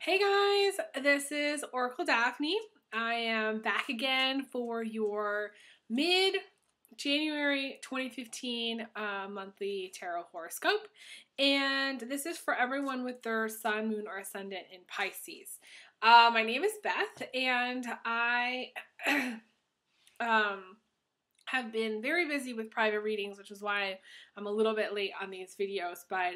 Hey guys, this is Oracle Daphne. I am back again for your mid-January 2015 monthly tarot horoscope. And this is for everyone with their sun, moon, or ascendant in Pisces. My name is Beth, and I have been very busy with private readings, which is why I'm a little bit late on these videos, but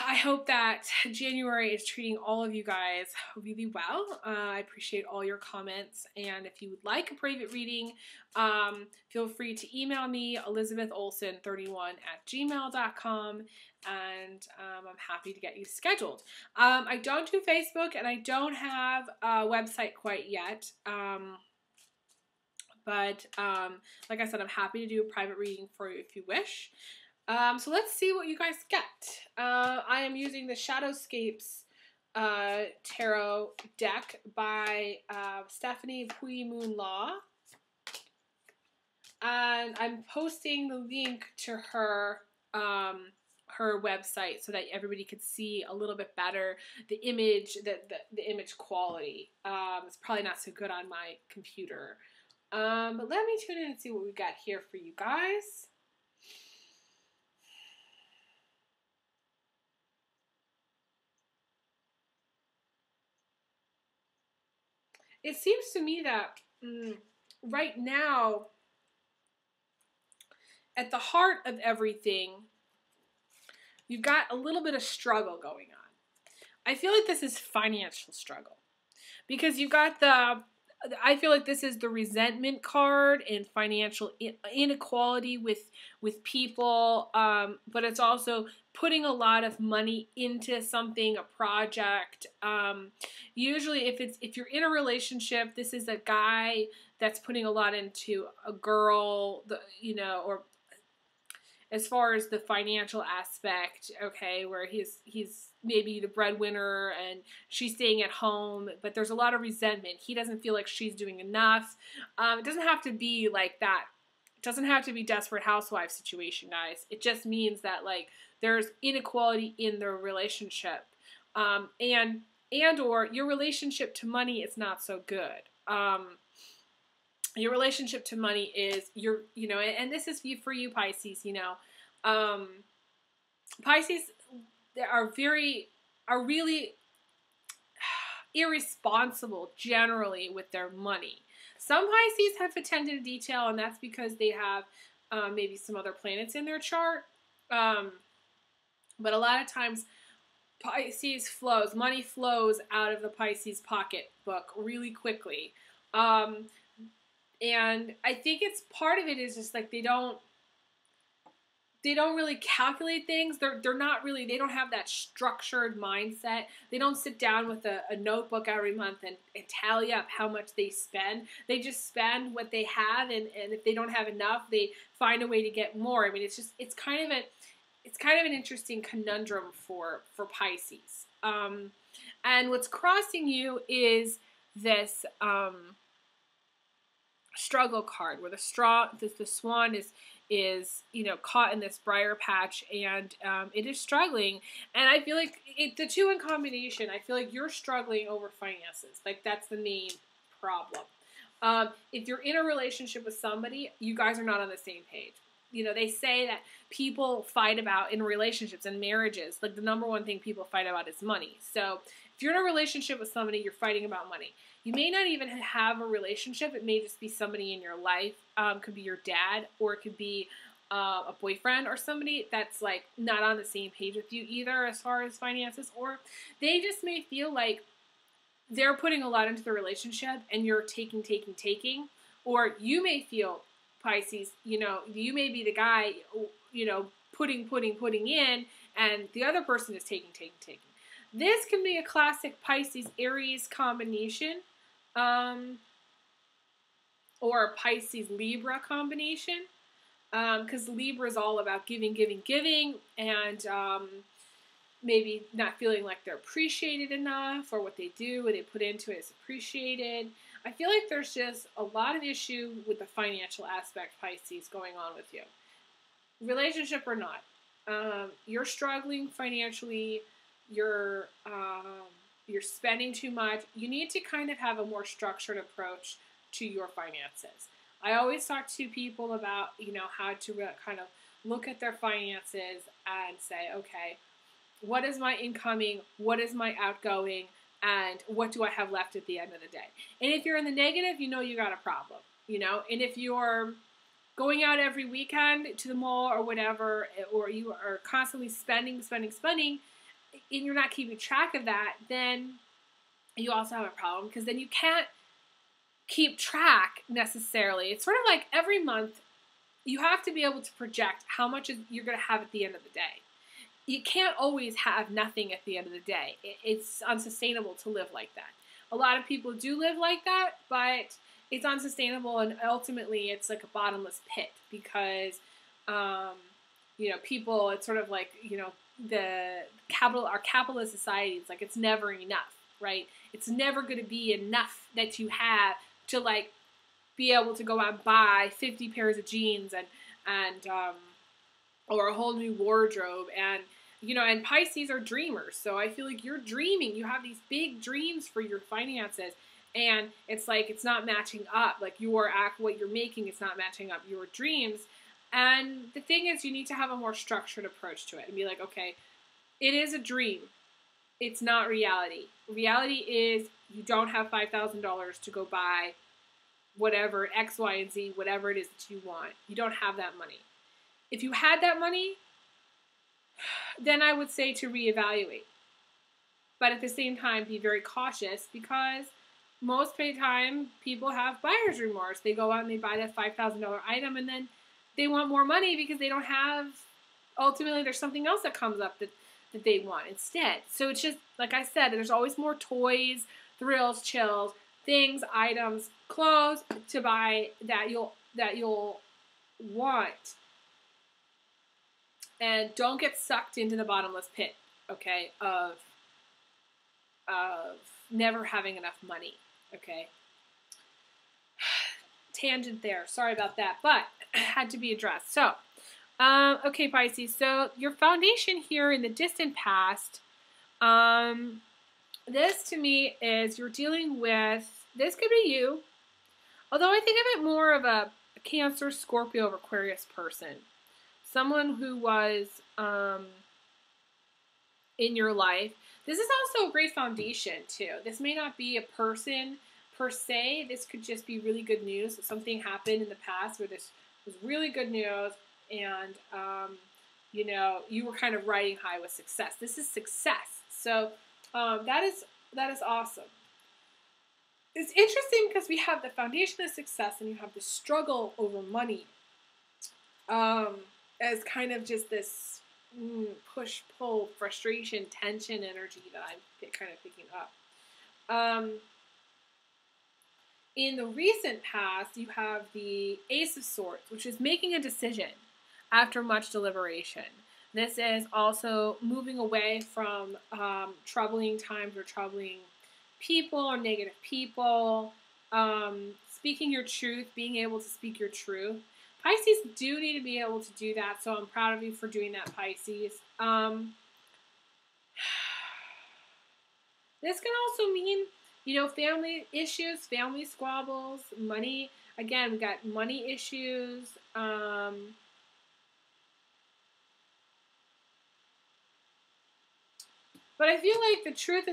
I hope that January is treating all of you guys really well. I appreciate all your comments, and if you would like a private reading, feel free to email me, elizabetholson31@gmail.com, and I'm happy to get you scheduled. I don't do Facebook, and I don't have a website quite yet, but like I said, I'm happy to do a private reading for you if you wish. So let's see what you guys get. I am using the Shadowscapes Tarot deck by Stephanie Pui Moon Law. And I'm posting the link to her her website so that everybody could see a little bit better the image, the image quality. It's probably not so good on my computer. But let me tune in and see what we got here for you guys. It seems to me that right now, at the heart of everything, you've got a little bit of struggle going on. I feel like this is financial struggle because you've got I feel like this is the resentment card and financial inequality with people, but it's also putting a lot of money into something, a project. Usually, if you're in a relationship, this is a guy that's putting a lot into a girl, or as far as the financial aspect, okay, where he's maybe the breadwinner and she's staying at home, but there's a lot of resentment. He doesn't feel like she's doing enough. It doesn't have to be like that. It doesn't have to be Desperate Housewives situation, guys. It just means that like there's inequality in the relationship, and or your relationship to money is not so good. Your relationship to money is and this is for you Pisces, Pisces are really irresponsible generally with their money. Some Pisces have attention to detail, and that's because they have maybe some other planets in their chart. But a lot of times money flows out of the Pisces pocketbook really quickly. And I think it's part of it is just like they don't really calculate things. They're not really, they don't have that structured mindset. They don't sit down with a notebook every month and tally up how much they spend. They just spend what they have, and if they don't have enough, they find a way to get more. I mean, it's kind of an interesting conundrum for Pisces. And what's crossing you is this struggle card, where the swan is caught in this briar patch, and it is struggling. And I feel like the two in combination, I feel like you're struggling over finances. Like that's the main problem. If you're in a relationship with somebody, you guys are not on the same page. They say that people fight about in relationships and marriages, like the number one thing people fight about is money. So if you're in a relationship with somebody, you're fighting about money. You may not even have a relationship. It may just be somebody in your life. Could be your dad, or it could be a boyfriend or somebody that's like not on the same page with you either as far as finances, or they just may feel like they're putting a lot into the relationship and you're taking, or you may feel, Pisces, you may be the guy, putting in, and the other person is taking. This can be a classic Pisces Aries combination, or a Pisces Libra combination, because Libra is all about giving, and maybe not feeling like they're appreciated enough, or what they do, what they put into it is appreciated. I feel like there's just a lot of issue with the financial aspect, Pisces, going on with you. Relationship or not. You're struggling financially. You're you're spending too much. You need to kind of have a more structured approach to your finances. I always talk to people about, how to kind of look at their finances and say, okay, what is my incoming? What is my outgoing? And what do I have left at the end of the day? And if you're in the negative, you got a problem, And if you're going out every weekend to the mall or whatever, or you are constantly spending, and you're not keeping track of that, then you also have a problem, because then you can't keep track necessarily. It's sort of like every month you have to be able to project how much you're going to have at the end of the day. You can't always have nothing at the end of the day. It's unsustainable to live like that. A lot of people do live like that, but it's unsustainable, and ultimately it's like a bottomless pit, because, people, it's sort of like, our capitalist society, it's like it's never enough, right? It's never going to be enough that you have to, like, be able to go out and buy 50 pairs of jeans or a whole new wardrobe. And, and Pisces are dreamers. So I feel like you're dreaming. You have these big dreams for your finances. And it's like, it's not matching up. Like what you're making is not matching up your dreams. And the thing is, you need to have a more structured approach to it and be like, okay, it is a dream. It's not reality. Reality is you don't have $5,000 to go buy whatever, X, Y, and Z, whatever it is that you want. You don't have that money. If you had that money, then I would say to reevaluate. But at the same time, be very cautious, because most of the time people have buyer's remorse. They go out and they buy that $5,000 item, and then they want more money because they don't have, ultimately there's something else that comes up that they want instead. So it's just, like I said, there's always more toys, thrills, chills, things, items, clothes to buy that you'll want. And don't get sucked into the bottomless pit, okay, of never having enough money, okay? Tangent there. Sorry about that, but had to be addressed. So, okay, Pisces. So your foundation here in the distant past, this to me is you're dealing with, this could be you, although I think of it more of a Cancer, Scorpio, or Aquarius person. Someone who was in your life. This is also a great foundation, too. This may not be a person per se. This could just be really good news. Something happened in the past where this was really good news, and, you were kind of riding high with success. This is success. So that is awesome. It's interesting because we have the foundation of success, and you have the struggle over money as kind of just this push, pull, frustration, tension energy that I'm kind of picking up. In the recent past, you have the Ace of Swords, which is making a decision after much deliberation. This is also moving away from troubling times or troubling people or negative people, speaking your truth, being able to speak your truth. Pisces do need to be able to do that, so I'm proud of you for doing that, Pisces. This can also mean, family issues, family squabbles, money. Again, we got money issues. But I feel like the truth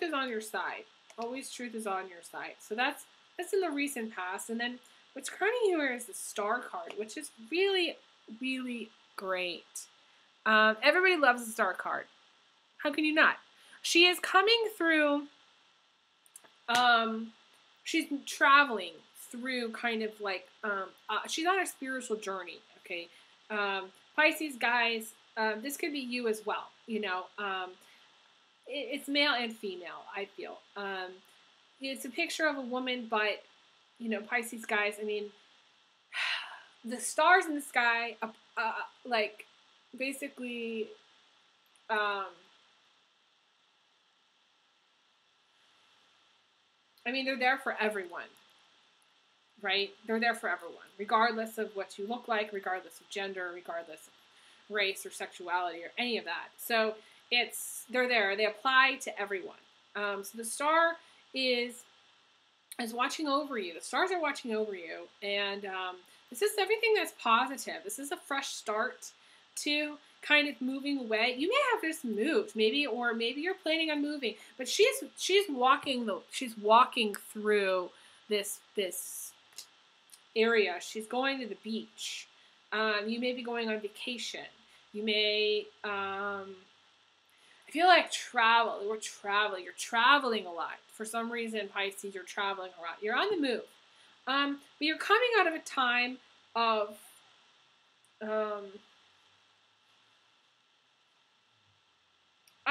is on your side. Always truth is on your side. So that's in the recent past. And then what's crowning you here is the Star card, which is really, really great. Everybody loves the Star card. How can you not? She is coming through, she's traveling through kind of like, she's on a spiritual journey, okay? Pisces, guys, this could be you as well, it's male and female, I feel. It's a picture of a woman, but, Pisces, guys, I mean, the stars in the sky, like, basically, I mean, they're there for everyone, right? They're there for everyone, regardless of what you look like, regardless of gender, regardless of race or sexuality or any of that. So they're there. They apply to everyone. So the star is watching over you. The stars are watching over you, and this is everything that's positive. This is a fresh start to kind of moving away. You may have just moved, maybe, or maybe you're planning on moving, but she's walking through this area. She's going to the beach. You may be going on vacation. You may. I feel like travel. We're traveling. You're traveling a lot. For some reason, Pisces, you're traveling a lot. You're on the move. But you're coming out of a time of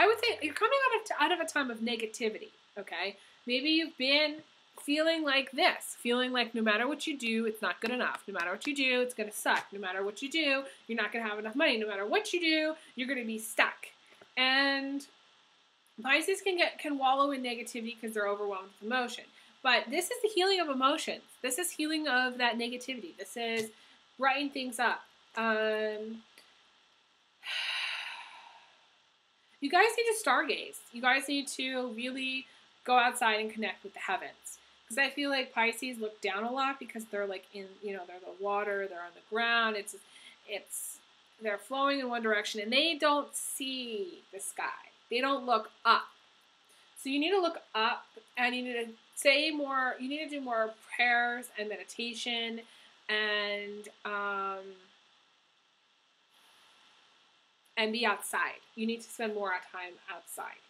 I would say you're coming out of a time of negativity, okay? Maybe you've been feeling like this, feeling like no matter what you do, it's not good enough. No matter what you do, it's going to suck. No matter what you do, you're not going to have enough money. No matter what you do, you're going to be stuck. And Pisces can wallow in negativity because they're overwhelmed with emotion. But this is the healing of emotions. This is healing of that negativity. This is brightening things up. You guys need to stargaze. You guys need to really go outside and connect with the heavens. Because I feel like Pisces look down a lot because they're like in, they're the water, they're on the ground. They're flowing in one direction and they don't see the sky. They don't look up. So you need to look up and you need to say more, you need to do more prayers and meditation and be outside. You need to spend more time outside.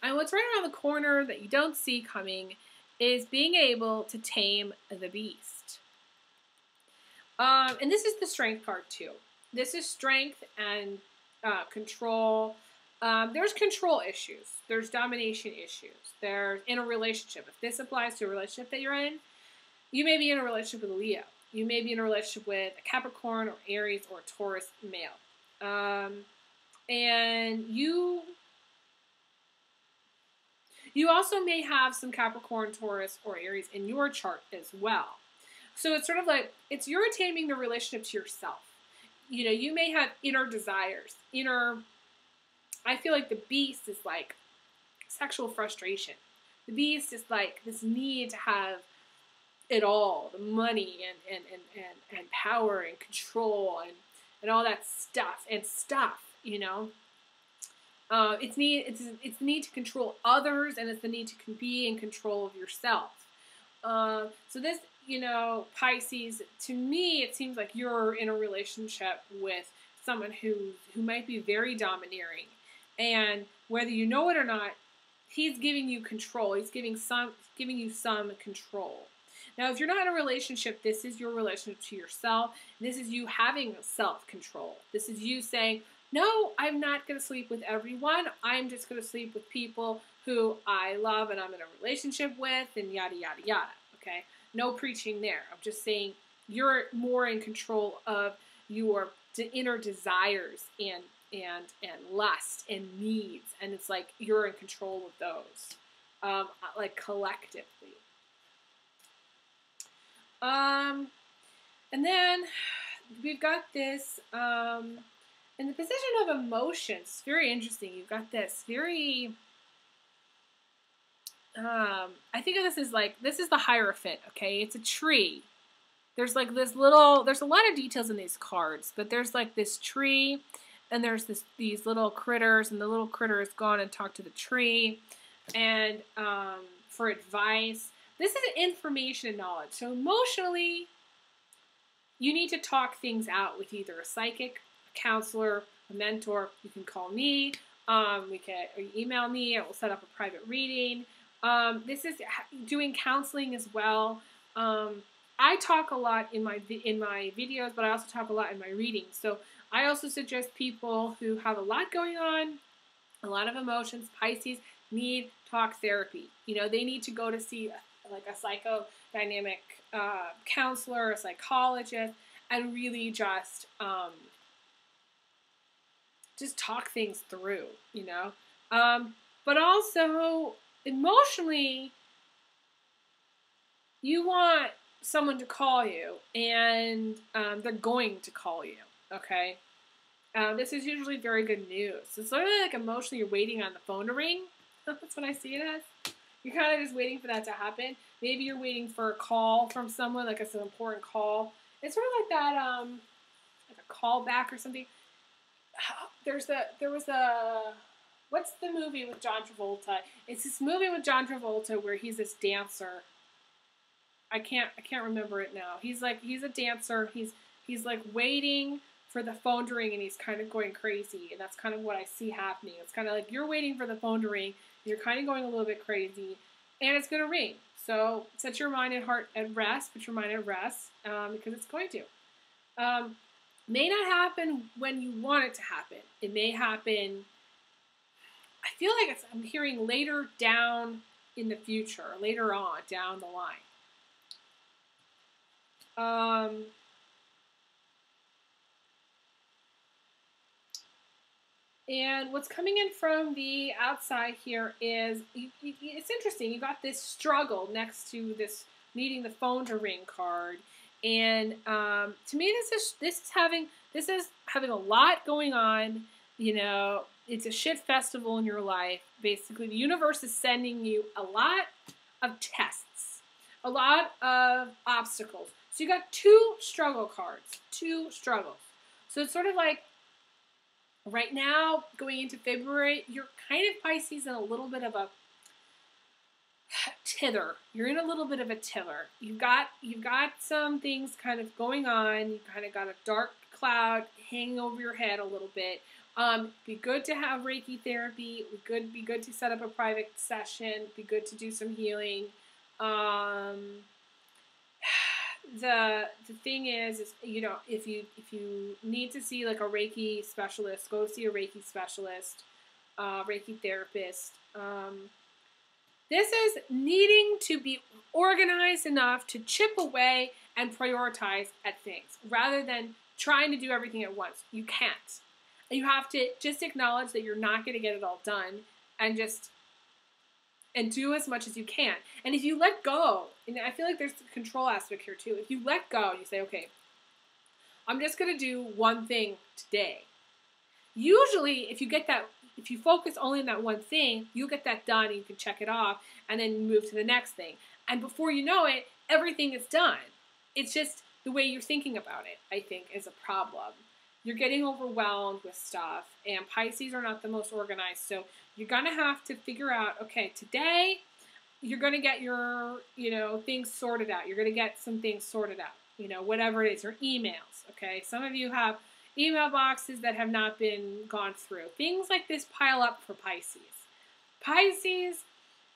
And what's right around the corner that you don't see coming is being able to tame the beast. And this is the strength card too. This is strength and control. There's control issues. There's domination issues. There's in a relationship. If this applies to a relationship that you're in, you may be in a relationship with a Leo. You may be in a relationship with a Capricorn or Aries or a Taurus male. And you also may have some Capricorn, Taurus, or Aries in your chart as well. So it's sort of like, you're taming the relationship to yourself. You may have inner desires, I feel like the beast is like sexual frustration. The beast is like this need to have it all, the money and power and control and all that stuff. It's the need to control others, and it's the need to be in control of yourself. So this, Pisces, to me, it seems like you're in a relationship with someone who might be very domineering, and whether you know it or not, he's giving you control. He's giving you some control. Now, if you're not in a relationship, this is your relationship to yourself. This is you having self-control. This is you saying, no, I'm not going to sleep with everyone. I'm just going to sleep with people who I love and I'm in a relationship with, and yada, yada, yada, okay? No preaching there. I'm just saying you're more in control of your inner desires and lust and needs, and it's like you're in control of those, like collectively. And then we've got this, in the position of emotions. It's very interesting. You've got this very, I think of this as like, this is the Hierophant, okay? It's a tree. There's like there's a lot of details in these cards, but there's like this tree, and there's these little critters, and the little critter has gone and talked to the tree, and for advice. This is information and knowledge. So emotionally, you need to talk things out with either a psychic, a counselor, a mentor. You can call me. Or email me. I will set up a private reading. This is doing counseling as well. I talk a lot in my videos, but I also talk a lot in my readings. So I also suggest people who have a lot going on, a lot of emotions. Pisces need talk therapy. They need to go to see like a psychodynamic counselor, a psychologist, and really just talk things through, But also, emotionally, you want someone to call you, and they're going to call you, okay? This is usually very good news. It's literally like emotionally you're waiting on the phone to ring, That's what I see it as. You're kind of just waiting for that to happen. Maybe you're waiting for a call from someone, like it's an important call. It's sort of like that, like a call back or something. What's the movie with John Travolta? It's this movie with John Travolta where he's this dancer. I can't remember it now. He's a dancer. He's like waiting for the phone to ring and he's kind of going crazy. And that's kind of what I see happening. It's kind of like you're waiting for the phone to ring. You're kind of going a little bit crazy and it's going to ring. So set your mind and heart at rest. Put your mind at rest because it's going to. May not happen when you want it to happen. It may happen, I feel like I'm hearing later down in the future, later on down the line. And what's coming in from the outside here is, it's interesting, you got this struggle next to this needing the phone to ring card. And to me, this is having a lot going on. You know, it's a shit festival in your life. Basically, the universe is sending you a lot of tests, a lot of obstacles. So you got 2 struggle cards, 2 struggles. So it's sort of like right now, going into February, you're kind of Pisces in a little bit of a tither. You're in a little bit of a tither. You've got some things kind of going on. You kind of got a dark cloud hanging over your head a little bit. Be good to have Reiki therapy. Be good to set up a private session. Be good to do some healing. The thing is you know, if you need to see like a Reiki specialist, go see a Reiki specialist, Reiki therapist. This is needing to be organized enough to chip away and prioritize at things rather than trying to do everything at once. You can't. And you have to just acknowledge that you're not going to get it all done and do as much as you can. And if you let go, and I feel like there's a control aspect here too. If you let go, you say, okay, I'm just going to do one thing today. Usually, if you focus only on that one thing, you'll get that done and you can check it off and then move to the next thing. And before you know it, everything is done. It's just the way you're thinking about it, I think, is a problem. You're getting overwhelmed with stuff, and Pisces are not the most organized, so you're going to have to figure out, okay, today you're going to get your, things sorted out. You're going to get some things sorted out, whatever it is, your emails, okay? Some of you have email boxes that have not been gone through. Things like this pile up for Pisces. Pisces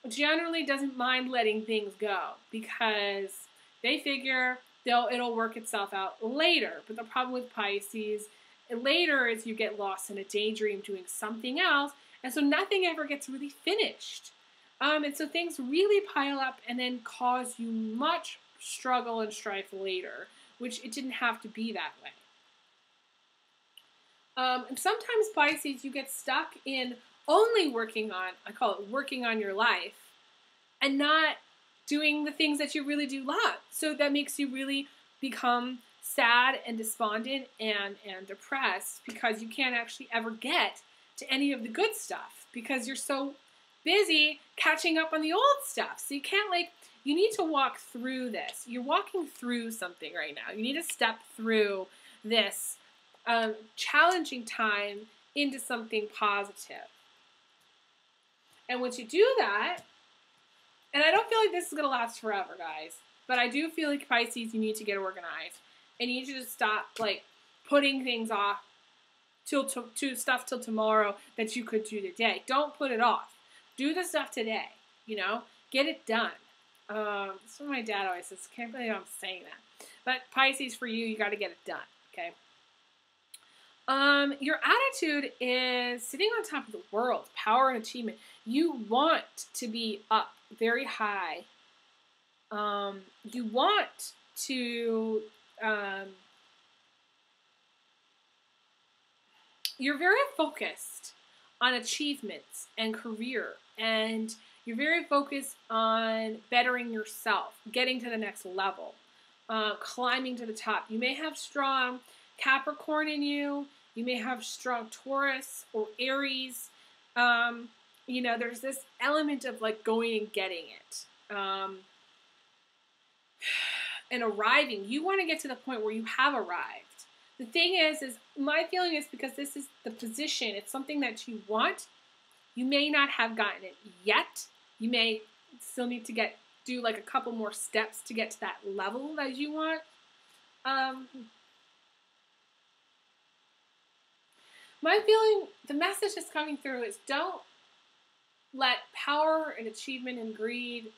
generally doesn't mind letting things go because they figure it'll work itself out later. But the problem with Pisces later is you get lost in a daydream doing something else, and so nothing ever gets really finished. And so things really pile up and then cause you much struggle and strife later, which it didn't have to be that way. And sometimes Pisces, you get stuck in only working on, I call it working on your life, and not doing the things that you really do love. So that makes you really become sad and despondent and depressed because you can't actually ever get to any of the good stuff because you're so busy catching up on the old stuff. So you can't you need to walk through this. You're walking through something right now. You need to step through this challenging time into something positive. And once you do that, and I don't feel like this is going to last forever, guys, but I do feel like Pisces, you need to get organized. And you need to just stop, putting things off till tomorrow that you could do today. Don't put it off. Do the stuff today, Get it done. That's what my dad always says. Can't believe I'm saying that. But Pisces, for you, you got to get it done, okay? Your attitude is sitting on top of the world, power and achievement. You want to be up very high. You want to, you're very focused on achievements and career, and you're very focused on bettering yourself, getting to the next level, climbing to the top. You may have strong Capricorn in you. You may have strong Taurus or Aries. You know, there's this element of like going and getting it. And arriving. You want to get to the point where you have arrived. The thing is my feeling is because this is the position, it's something that you want. You may not have gotten it yet. You may still need to do like a couple more steps to get to that level that you want. My feeling, the message that's coming through is don't let power and achievement and greed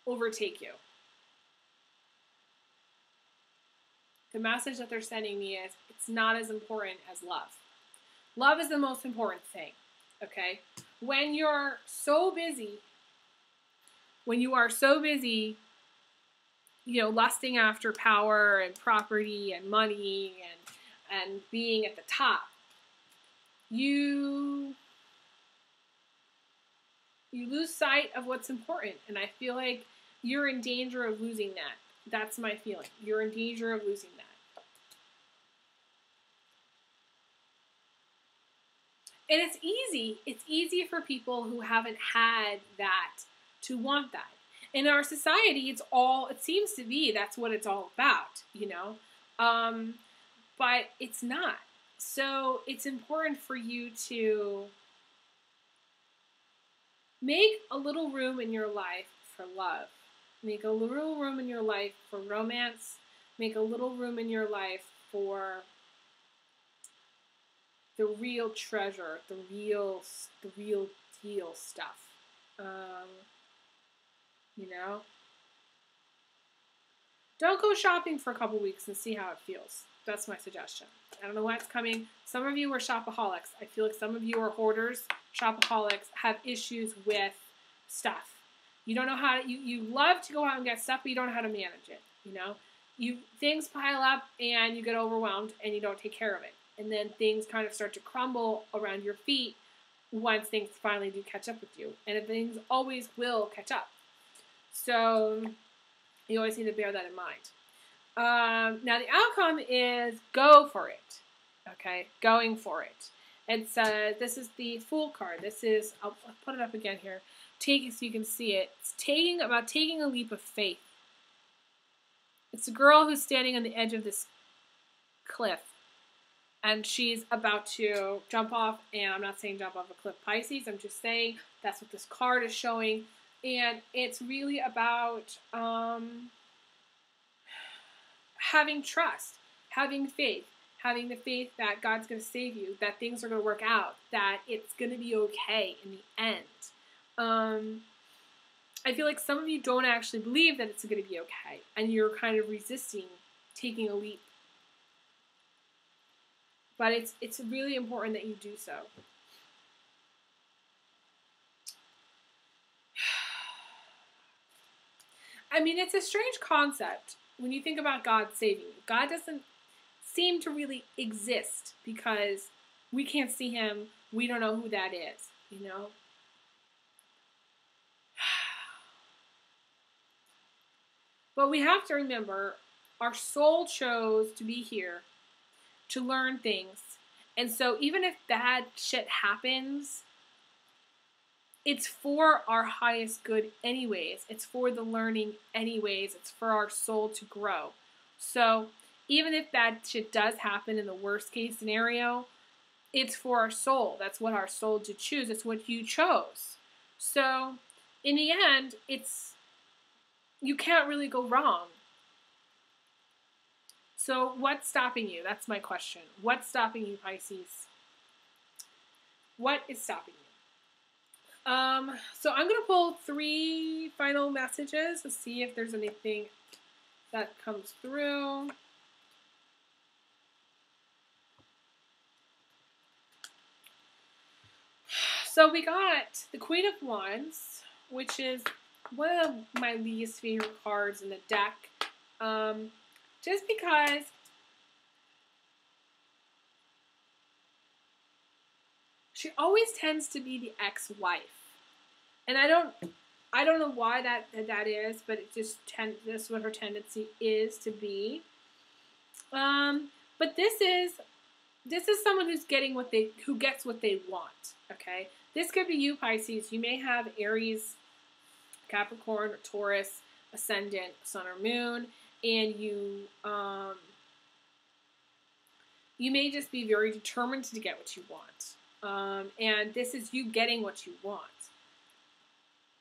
overtake you. The message that they're sending me is it's not as important as love. Love is the most important thing, okay? When you are so busy, you know, lusting after power and property and money and being at the top, you lose sight of what's important. And I feel like you're in danger of losing that. That's my feeling. You're in danger of losing that. And it's easy. It's easy for people who haven't had that to want that. In our society, it seems to be that's what it's all about, you know. But it's not. So it's important for you to make a little room in your life for love. Make a little room in your life for romance. Make a little room in your life for the real treasure, the real deal stuff. You know? Don't go shopping for a couple weeks and see how it feels. That's my suggestion. I don't know what's coming. Some of you are shopaholics. I feel like some of you are hoarders, shopaholics, have issues with stuff. You don't know how to, you love to go out and get stuff, but you don't know how to manage it, you know? Things pile up and you get overwhelmed and you don't take care of it. And then things kind of start to crumble around your feet once things finally do catch up with you. And things always will catch up. So you always need to bear that in mind. Now the outcome is go for it. Okay, going for it. It's this is the Fool card. This is, I'll put it up again here. Take it so you can see it. It's about taking a leap of faith. It's a girl who's standing on the edge of this cliff. And she's about to jump off, and I'm not saying jump off a cliff, Pisces. I'm just saying that's what this card is showing. And it's really about having trust, having faith, having the faith that God's going to save you, that things are going to work out, that it's going to be okay in the end. I feel like some of you don't actually believe that it's going to be okay, and you're kind of resisting taking a leap. But it's really important that you do so. I mean, it's a strange concept when you think about God saving you. God doesn't seem to really exist because we can't see him. We don't know who that is, you know? But we have to remember our soul chose to be here to learn things. And so even if bad shit happens, it's for our highest good anyways. It's for the learning anyways. It's for our soul to grow. So even if bad shit does happen in the worst case scenario, it's for our soul. That's what our soul did choose. It's what you chose. So in the end, you can't really go wrong. So what's stopping you? That's my question. What's stopping you, Pisces? What is stopping you? So I'm going to pull 3 final messages to see if there's anything that comes through. So we got the Queen of Wands, which is one of my least favorite cards in the deck. Just because she always tends to be the ex-wife. And I don't know why that is, but it just that's what her tendency is to be. But this is someone who gets what they want, okay? this could be you, Pisces. You may have Aries, Capricorn, or Taurus, ascendant, sun, or moon, and you may just be very determined to get what you want. And this is you getting what you want.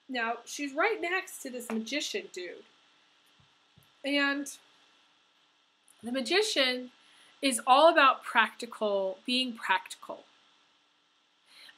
Now, she's right next to this magician dude. And the magician is all about being practical.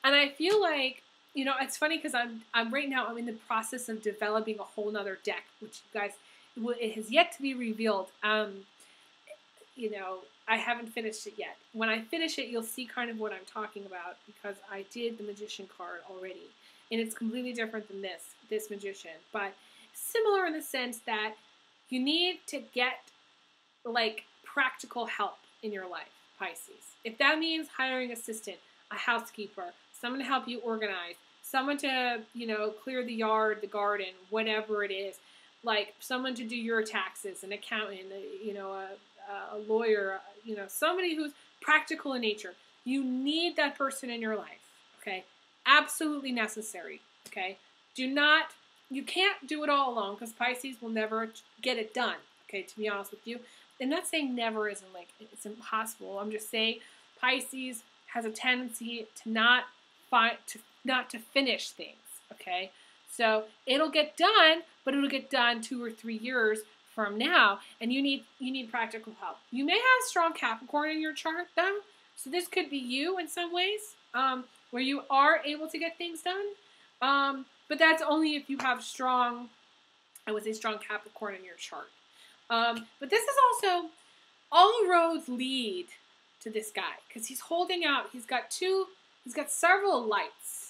And I feel like, you know, it's funny because I'm right now, I'm in the process of developing a whole nother deck, which you guys, it has yet to be revealed. You know, I haven't finished it yet. When I finish it, you'll see kind of what I'm talking about, because I did the magician card already. And it's completely different than this magician. But similar in the sense that you need to get, like, practical help in your life, Pisces. If that means hiring an assistant, a housekeeper, someone to help you organize, someone to, you know, clear the yard, the garden, whatever it is, like someone to do your taxes, an accountant, you know, a lawyer, you know, somebody who's practical in nature. You need that person in your life, okay? Absolutely necessary, okay? You can't do it all alone, because Pisces will never get it done, okay, to be honest with you. I'm not saying never isn't like it's impossible. I'm just saying Pisces has a tendency to not to finish things, okay? So it'll get done, but it'll get done 2 or 3 years from now, and you need practical help. You may have strong Capricorn in your chart, though, so this could be you in some ways, where you are able to get things done, but that's only if you have strong Capricorn in your chart. But this is also, all roads lead to this guy, because he's holding out. He's got several lights.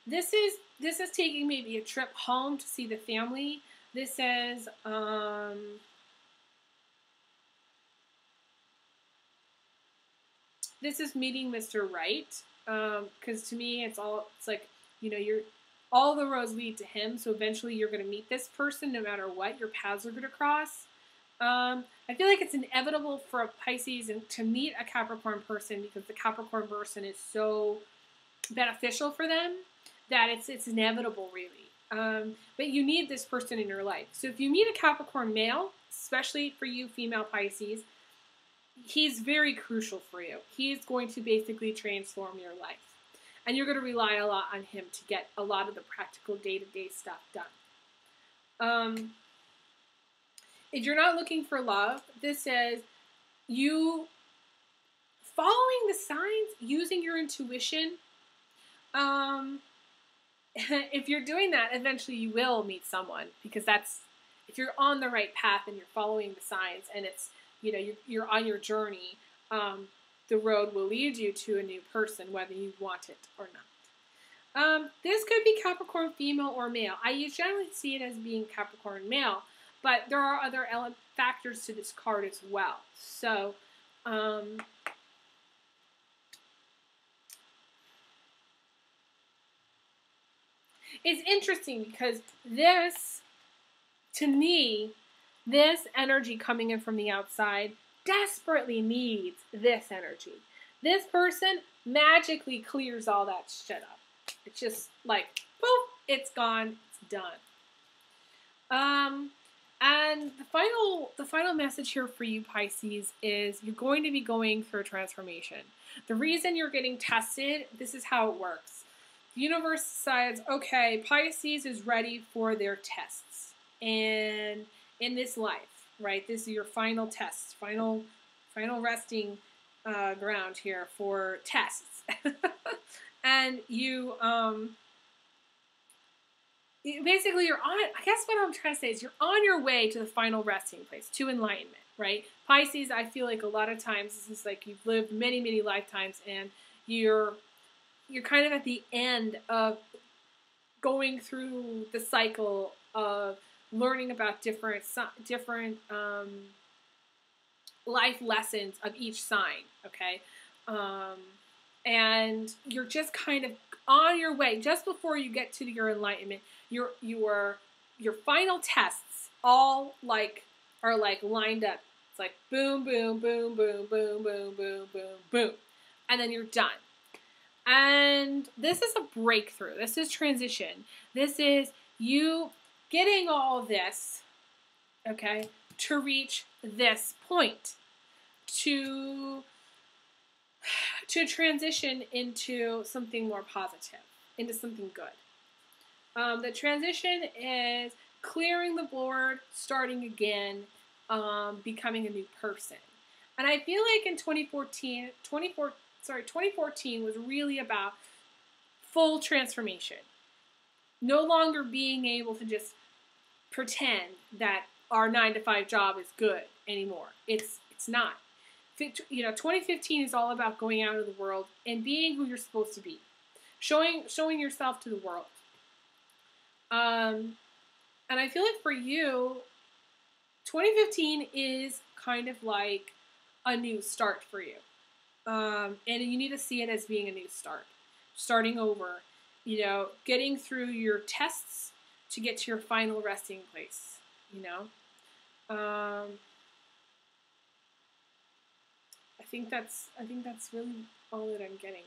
This is taking maybe a trip home to see the family. This is, this is meeting Mr. Right, because to me, it's like, you know, all the roads lead to him, so eventually you're going to meet this person no matter what. Your paths are going to cross. I feel like it's inevitable for a Pisces to meet a Capricorn person, because the Capricorn person is so beneficial for them that it's inevitable, really. But you need this person in your life. So if you meet a Capricorn male, especially for you female Pisces, he's very crucial for you. He's going to basically transform your life. And you're going to rely a lot on him to get a lot of the practical day-to-day stuff done. If you're not looking for love, this says you following the signs, using your intuition. If you're doing that, eventually you will meet someone, because if you're on the right path and you're following the signs, and it's, you know, you're on your journey, the road will lead you to a new person, whether you want it or not. This could be Capricorn female or male. I generally see it as being Capricorn male, but there are other factors to this card as well. So, it's interesting, because this, to me, this energy coming in from the outside desperately needs this energy. This person magically clears all that shit up. It's just like, poof, it's gone, it's done. And the final message here for you, Pisces, is you're going to be going through a transformation. The reason you're getting tested, this is how it works. The universe decides, okay, Pisces is ready for their tests. And in this life, right, this is your final test, final resting ground here for tests. And you, basically, you're on, I guess what I'm trying to say is you're on your way to the final resting place, to enlightenment, right? Pisces, I feel like a lot of times, this is like you've lived many, many lifetimes, and you're kind of at the end of going through the cycle of learning about different life lessons of each sign, okay? And you're just kind of on your way, just before you get to your enlightenment. Your final tests all are lined up. It's like boom, boom, boom, boom, boom, boom, boom, boom, boom, and then you're done. And this is a breakthrough. This is transition. This is you getting all this, okay, to reach this point, to transition into something more positive, into something good. The transition is clearing the board, starting again, becoming a new person. And I feel like in 2014 was really about full transformation. No longer being able to just pretend that our 9-to-5 job is good anymore. It's not. 2015 is all about going out into the world and being who you're supposed to be, showing yourself to the world. And I feel like for you, 2015 is kind of like a new start for you. And you need to see it as being a new start, starting over, getting through your tests to get to your final resting place, I think that's really all that I'm getting.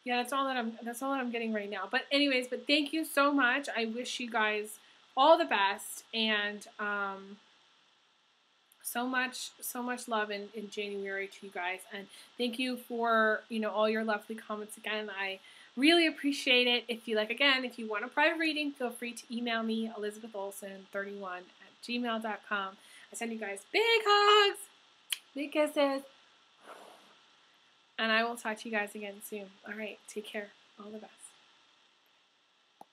Yeah, that's all that I'm getting right now. But anyways, thank you so much. I wish you guys all the best, and so much love in January to you guys, and thank you for all your lovely comments again. I really appreciate it. If you want a private reading, feel free to email me, elizabetholson31@gmail.com. I send you guys big hugs, big kisses, and I will talk to you guys again soon. All right, take care. All the best.